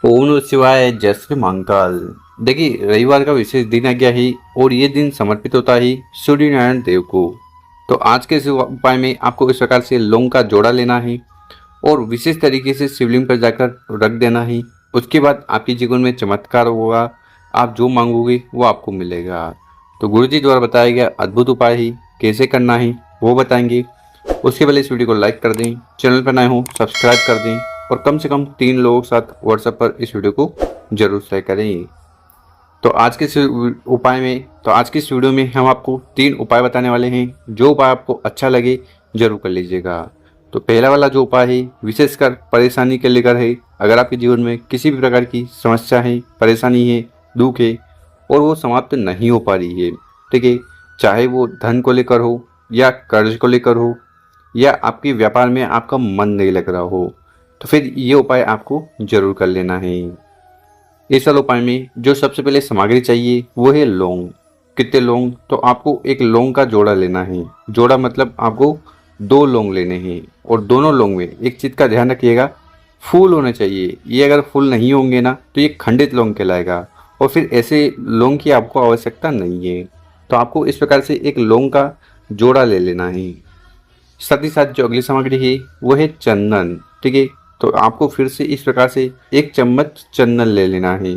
ओम नमः शिवाय, जय श्री महाकाल। देखिए, रविवार का विशेष दिन आ गया है और ये दिन समर्पित होता है सूर्य नारायण देव को। तो आज के इस उपाय में आपको इस प्रकार से लौंग का जोड़ा लेना है और विशेष तरीके से शिवलिंग पर जाकर रख देना है। उसके बाद आपके जीवन में चमत्कार होगा, आप जो मांगोगे वो आपको मिलेगा। तो गुरु जी द्वारा बताया गया अद्भुत उपाय ही कैसे करना है वो बताएंगे। उसके पहले इस वीडियो को लाइक कर दें, चैनल पर नए हो सब्सक्राइब कर दें और कम से कम 3 लोगों के साथ व्हाट्सएप पर इस वीडियो को जरूर शेयर करें। तो आज के इस वीडियो में हम आपको 3 उपाय बताने वाले हैं। जो उपाय आपको अच्छा लगे जरूर कर लीजिएगा। तो पहला वाला जो उपाय है विशेषकर परेशानी के लेकर है। अगर आपके जीवन में किसी भी प्रकार की समस्या है, परेशानी है, दुख है और वो समाप्त नहीं हो पा रही है, ठीक है, चाहे वो धन को लेकर हो या कर्ज को लेकर हो या आपके व्यापार में आपका मन नहीं लग रहा हो, तो फिर ये उपाय आपको जरूर कर लेना है। इस वाले उपाय में जो सबसे पहले सामग्री चाहिए वो है लौंग। कितने लौंग? तो आपको एक लौंग का जोड़ा लेना है। जोड़ा मतलब आपको 2 लौंग लेने हैं और दोनों लौंग में एक चीज़ का ध्यान रखिएगा, फूल होने चाहिए। ये अगर फूल नहीं होंगे ना तो ये खंडित लौंग कहलाएगा और फिर ऐसे लौंग की आपको आवश्यकता नहीं है। तो आपको इस प्रकार से एक लौंग का जोड़ा ले लेना है। साथ ही साथ जो अगली सामग्री है वो है चंदन, ठीक है। तो आपको फिर से इस प्रकार से 1 चम्मच चंदन ले लेना है।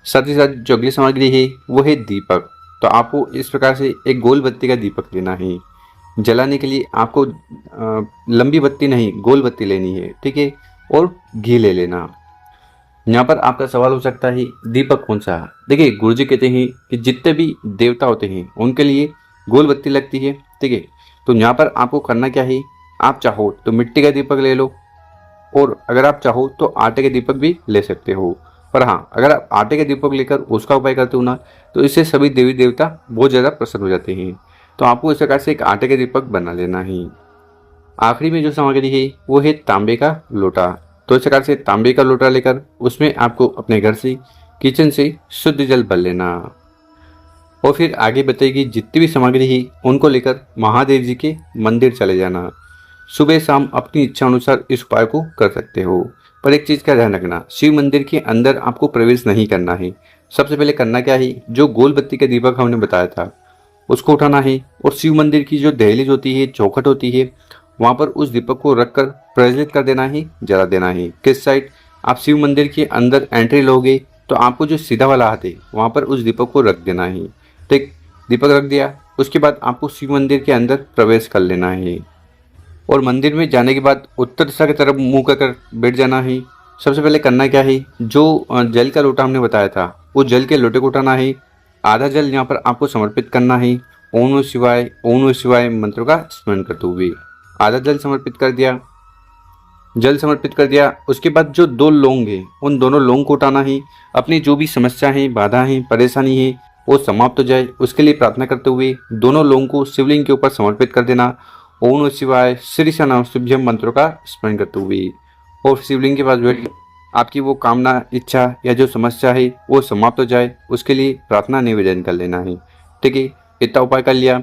साथ ही साथ जो अगली सामग्री है वो है दीपक। तो आपको इस प्रकार से एक गोल बत्ती का दीपक लेना है। जलाने के लिए आपको लंबी बत्ती नहीं, गोल बत्ती लेनी है, ठीक है। और घी ले लेना। यहाँ पर आपका सवाल हो सकता है दीपक कौन सा? देखिए, गुरु जी कहते हैं कि जितने भी देवता होते हैं उनके लिए गोल बत्ती लगती है, ठीक है। तो यहाँ पर आपको करना क्या है, आप चाहो तो मिट्टी का दीपक ले लो और अगर आप चाहो तो आटे के दीपक भी ले सकते हो। पर हाँ, अगर आप आटे के दीपक लेकर उसका उपाय करते हो ना तो इससे सभी देवी देवता बहुत ज़्यादा प्रसन्न हो जाते हैं। तो आपको इस प्रकार से एक आटे के दीपक बना लेना है। आखिरी में जो सामग्री है वो है तांबे का लोटा। तो इस प्रकार से तांबे का लोटा लेकर उसमें आपको अपने घर से, किचन से शुद्ध जल भर लेना और फिर आगे बताएगी जितनी भी सामग्री है उनको लेकर महादेव जी के मंदिर चले जाना। सुबह शाम अपनी इच्छा अनुसार इस उपाय को कर सकते हो। पर एक चीज़ का ध्यान रखना, शिव मंदिर के अंदर आपको प्रवेश नहीं करना है। सबसे पहले करना क्या है, जो गोल बत्ती का दीपक हमने बताया था उसको उठाना है और शिव मंदिर की जो दहलीज होती है, चौखट होती है, वहाँ पर उस दीपक को रखकर प्रज्वलित कर देना है, जला देना है। किस साइड? आप शिव मंदिर के अंदर एंट्री लोगे तो आपको जो सीधा वाला हाथ है वहाँ पर उस दीपक को रख देना है, ठीक। दीपक रख दिया, उसके बाद आपको शिव मंदिर के अंदर प्रवेश कर लेना है और मंदिर में जाने के बाद उत्तर दिशा की तरफ मुंह कर बैठ जाना है। सबसे पहले करना क्या है, जो जल का लोटा हमने बताया था वो जल के लोटे को उठाना है। आधा जल यहाँ पर आपको समर्पित करना है। ओम नमः शिवाय मंत्र का स्मरण करते हुए आधा जल समर्पित कर दिया। जल समर्पित कर दिया, उसके बाद जो 2 लौंग है उन दोनों लौंग को उठाना है। अपनी जो भी समस्या है, बाधा है, परेशानी है वो समाप्त हो जाए उसके लिए प्रार्थना करते हुए दोनों लौंग को शिवलिंग के ऊपर समर्पित कर देना। ओम नमः शिवाय श्री सनाभ्यम मंत्रों का स्मरण करते हुए और शिवलिंग के पास बैठ आपकी वो कामना, इच्छा या जो समस्या है वो समाप्त हो जाए उसके लिए प्रार्थना निवेदन कर लेना है, ठीक है। इतना उपाय कर लिया,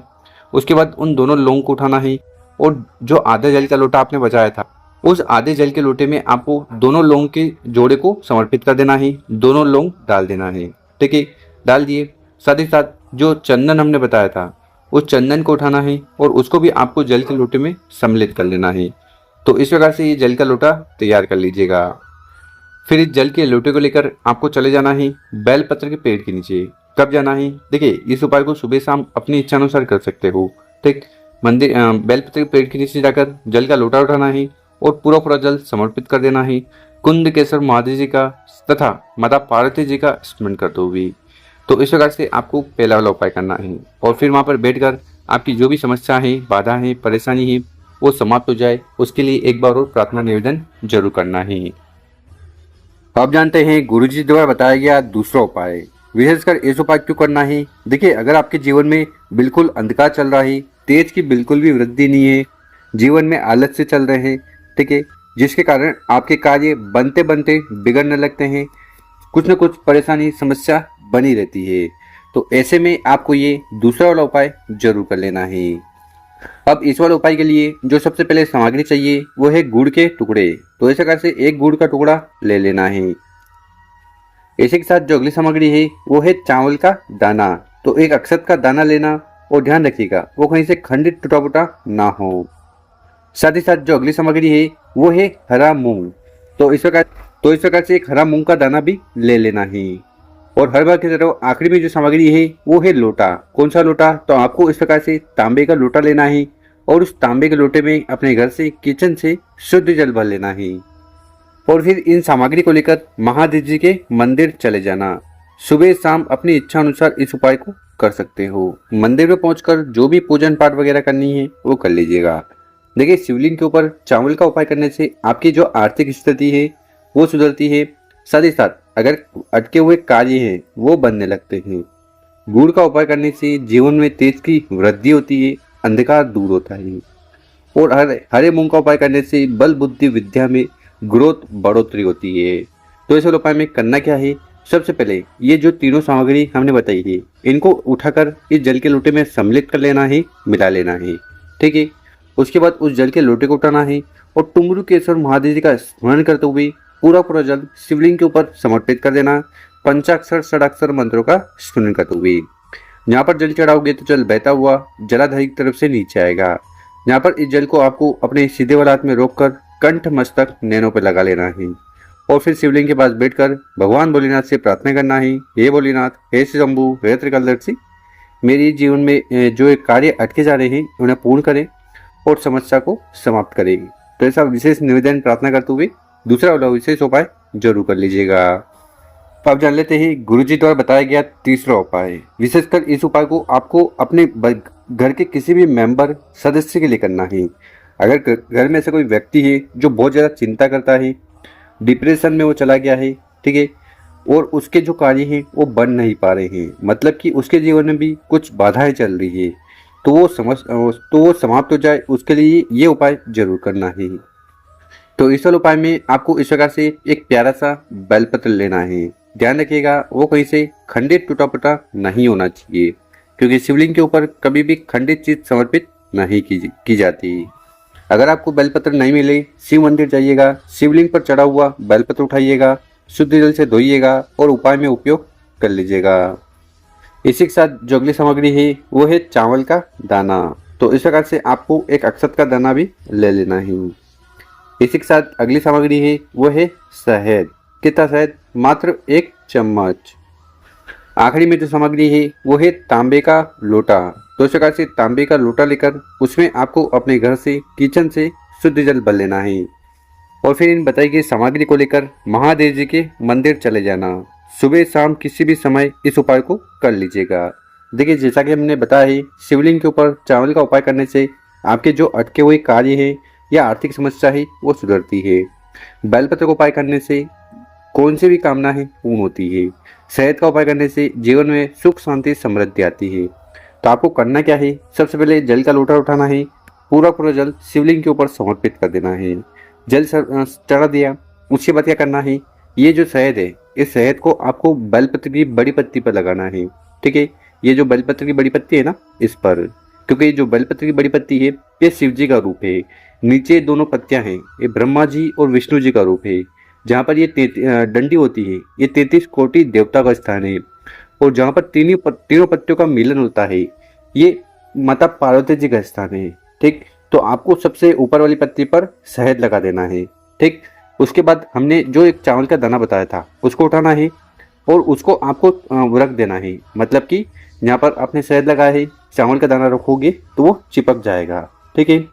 उसके बाद उन दोनों लौंग को उठाना है और जो आधे जल का लोटा आपने बचाया था उस आधे जल के लोटे में आपको दोनों लौंग के जोड़े को समर्पित कर देना है। दोनों लौंग डाल देना है, ठीक है। डाल दिए, साथ ही साथ जो चंदन हमने बताया था उस चंदन को उठाना है और उसको भी आपको जल के लोटे में सम्मिलित कर लेना है। तो इस प्रकार से ये जल का लोटा तैयार कर लीजिएगा। फिर इस जल के लोटे को लेकर आपको चले जाना है बेलपत्र के पेड़ के नीचे। कब जाना है? देखिए, इस उपाय को सुबह शाम अपनी इच्छा अनुसार कर सकते हो, ठीक। मंदिर बेलपत्र के पेड़ के नीचे जाकर जल का लोटा उठाना है और पूरा पूरा जल समर्पित कर देना है कुंद केसर महादेव जी का तथा माता पार्वती जी का स्मरण करते हुए। तो इस प्रकार से आपको पहला वाला उपाय करना है और फिर वहाँ पर बैठकर आपकी जो भी समस्या है, बाधा है, परेशानी है वो समाप्त हो जाए उसके लिए एक बार और प्रार्थना निवेदन जरूर करना है। अब जानते हैं गुरुजी द्वारा बताया गया दूसरा उपाय। विशेषकर इस उपाय क्यों करना है? देखिए, अगर आपके जीवन में बिल्कुल अंधकार चल रहा है, तेज की बिल्कुल भी वृद्धि नहीं है, जीवन में आलस से चल रहे हैं, ठीक है, जिसके कारण आपके कार्य बनते बनते बिगड़ने लगते हैं, कुछ न कुछ परेशानी, समस्या बनी रहती है, तो ऐसे में आपको ये दूसरा वाला उपाय जरूर कर लेना है। अब इस वाले उपाय के लिए जो सबसे पहले सामग्री चाहिए वो है गुड़ के टुकड़े। तो इस प्रकार से एक गुड़ का टुकड़ा ले लेना है। इसी के साथ जो अगली सामग्री है वो है चावल का दाना। तो एक अक्षत का दाना लेना और ध्यान रखिएगा वो कहीं से खंडित टूटा फूटा ना हो। साथ ही साथ जो अगली सामग्री है वो है हरा मूंग। तो इस प्रकार से एक हरा मूंग का दाना भी ले लेना है। और हर बार की तरह आखिरी में जो सामग्री है वो है लोटा। कौन सा लोटा? तो आपको इस प्रकार से तांबे का लोटा लेना है और उस तांबे के लोटे में अपने घर से किचन से शुद्ध जल भर लेना है। और फिर इन सामग्री को लेकर महादेव जी के मंदिर चले जाना। सुबह शाम अपनी इच्छा अनुसार इस उपाय को कर सकते हो। मंदिर में पहुंचकर जो भी पूजन पाठ वगैरह करनी है वो कर लीजिएगा। देखिए, शिवलिंग के ऊपर चावल का उपाय करने से आपकी जो आर्थिक स्थिति है वो सुधरती है। साथ ही साथ अगर अटके हुए कार्य हैं वो बनने लगते हैं। गुड़ का उपाय करने से जीवन में तेज की वृद्धि होती है, अंधकार दूर होता है। और हरे मूंग का उपाय करने से बल बुद्धि विद्या में ग्रोथ बढ़ोतरी होती है। तो इस उपाय में करना क्या है? सबसे पहले ये जो तीनों सामग्री हमने बताई है इनको उठाकर इस जल के लोटे में सम्मिलित कर लेना है, मिला लेना है। ठीक है। उसके बाद उस जल के लोटे को उठाना है और टुंगरू केसर महादेव जी का स्मरण करते हुए पूरा जल शिवलिंग के ऊपर समर्पित कर देना, पंचाक्षर षडाक्षर मंत्रों का स्मरण करते हुए। यहाँ पर जल चढ़ाओगे तो जल बहता हुआ जलाधारी की तरफ से नीचे आएगा। यहाँ पर इस जल को आपको अपने सीधे वाले हाथ में रोककर कंठ मस्तक नैनों पर लगा लेना है और फिर शिवलिंग के पास बैठकर भगवान भोलेनाथ से प्रार्थना करना है। हे भोलेनाथ, हे शंभु, हे त्रिकालदर्शी, मेरी जीवन में जो एक कार्य अटके जा रहे हैं उन्हें पूर्ण करें और समस्या को समाप्त करें। तो ऐसा विशेष निवेदन प्रार्थना करते हुए दूसरा वाला विशेष उपाय जरूर कर लीजिएगा। तो आप जान लेते हैं गुरुजी द्वारा बताया गया तीसरा उपाय। विशेषकर इस उपाय को आपको अपने घर के किसी भी मेंबर सदस्य के लिए करना है। अगर घर में ऐसा कोई व्यक्ति है जो बहुत ज़्यादा चिंता करता है, डिप्रेशन में वो चला गया है, ठीक है, और उसके जो कार्य हैं वो बन नहीं पा रहे हैं, मतलब कि उसके जीवन में भी कुछ बाधाएं चल रही है, तो वो समाप्त हो जाए, उसके लिए ये उपाय जरूर करना है। तो इस वाले उपाय में आपको इस प्रकार से एक प्यारा सा बेलपत्र लेना है। ध्यान रखिएगा वो कहीं से खंडित टूटा फूटा नहीं होना चाहिए, क्योंकि शिवलिंग के ऊपर कभी भी खंडित चीज समर्पित नहीं की जाती। अगर आपको बेलपत्र नहीं मिले, शिव मंदिर जाइएगा, शिवलिंग पर चढ़ा हुआ बेलपत्र उठाइएगा, शुद्ध जल से धोइएगा और उपाय में उपयोग कर लीजिएगा। इसी के साथ जो अगली सामग्री है वो है चावल का दाना। तो इस प्रकार से आपको एक अक्षत का दाना भी ले लेना है। इसी के साथ अगली सामग्री है वो है शहद। कितना शहद? मात्र 1 चम्मच। आखिरी में जो सामग्री है वो है तांबे का लोटा। तो इस प्रकार से तांबे का लोटा लेकर उसमें आपको अपने घर से किचन से शुद्ध जल भर लेना है और फिर इन बताई गई सामग्री को लेकर महादेव जी के मंदिर चले जाना। सुबह शाम किसी भी समय इस उपाय को कर लीजिएगा। देखिए, जैसा कि हमने बताया है, शिवलिंग के ऊपर चावल का उपाय करने से आपके जो अटके हुए कार्य है या आर्थिक समस्या है वो सुधरती है। बेलपत्र का उपाय करने से कौन सी भी कामना है पूर्ण होती है। शहद का उपाय करने से जीवन में सुख शांति समृद्धि आती है। तो आपको करना क्या है? सबसे पहले जल का लोटा उठाना है, पूरा जल शिवलिंग के ऊपर समर्पित कर देना है। जल चढ़ा दिया, उसके बाद क्या करना है? ये जो शहद है, इस शहद को आपको बेलपत्र की बड़ी पत्ती पर लगाना है। ठीक है, ये जो बेलपत्र की बड़ी पत्ती है ना, इस पर, क्योंकि जो बेलपत्र की बड़ी पत्ती है ये शिव जी का रूप है। नीचे दोनों पत्तियां हैं, ये ब्रह्मा जी और विष्णु जी का रूप है। जहाँ पर ये डंडी होती है ये 33 कोटि देवता का स्थान है। और जहाँ पर तीनों पत्तियों का मिलन होता है ये माता पार्वती जी का स्थान है। ठीक, तो आपको सबसे ऊपर वाली पत्ती पर शहद लगा देना है। ठीक, उसके बाद हमने जो एक चावल का दाना बताया था उसको उठाना है और उसको आपको रख देना है। मतलब कि यहाँ पर आपने शहद लगाया है, चावल का दाना रखोगे तो वो चिपक जाएगा। ठीक है,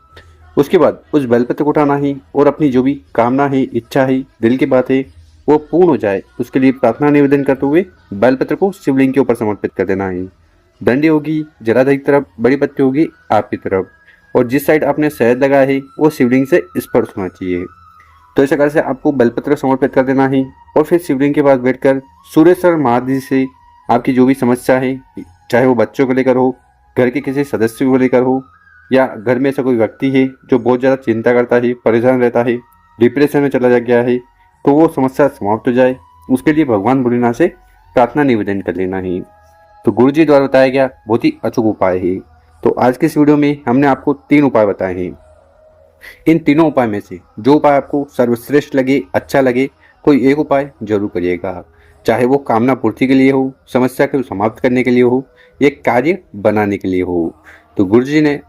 उसके बाद उस बेलपत्र को उठाना है और अपनी जो भी कामना है, इच्छा है, दिल की बात है वो पूर्ण हो जाए, उसके लिए प्रार्थना निवेदन करते हुए बेलपत्र को शिवलिंग के ऊपर समर्पित कर देना है। डंडी होगी जलाधारी की तरफ, बड़ी पत्ती होगी आपकी तरफ, और जिस साइड आपने शहद लगाया है वो शिवलिंग से स्पर्श होना चाहिए। तो इस प्रकार से आपको बेलपत्र समर्पित कर देना है और फिर शिवलिंग के पास बैठकर सूर्येश्वर महादेव से आपकी जो भी समस्या है, चाहे वो बच्चों को लेकर हो, घर के किसी सदस्य को लेकर हो, या घर में ऐसा कोई व्यक्ति है जो बहुत ज़्यादा चिंता करता है, परेशान रहता है, डिप्रेशन में चला गया है, तो वो समस्या समाप्त हो जाए, उसके लिए भगवान भोलेनाथ से प्रार्थना निवेदन कर लेना है। तो गुरुजी द्वारा बताया गया बहुत ही अचूक उपाय है। तो आज के इस वीडियो में हमने आपको 3 उपाय बताए हैं। इन तीनों उपाय में से जो उपाय आपको सर्वश्रेष्ठ लगे, अच्छा लगे, कोई एक उपाय जरूर करिएगा। चाहे वो कामना पूर्ति के लिए हो, समस्या को समाप्त करने के लिए हो, या कार्य बनाने के लिए हो। तो गुरुजी ने,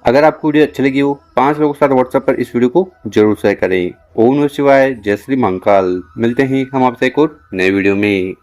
अगर आपको वीडियो अच्छी लगी हो 5 लोगों के साथ व्हाट्सएप पर इस वीडियो को जरूर शेयर करें। ओम नमः शिवाय, जय श्री महाकाल। मिलते हैं हम आपसे एक और नए वीडियो में।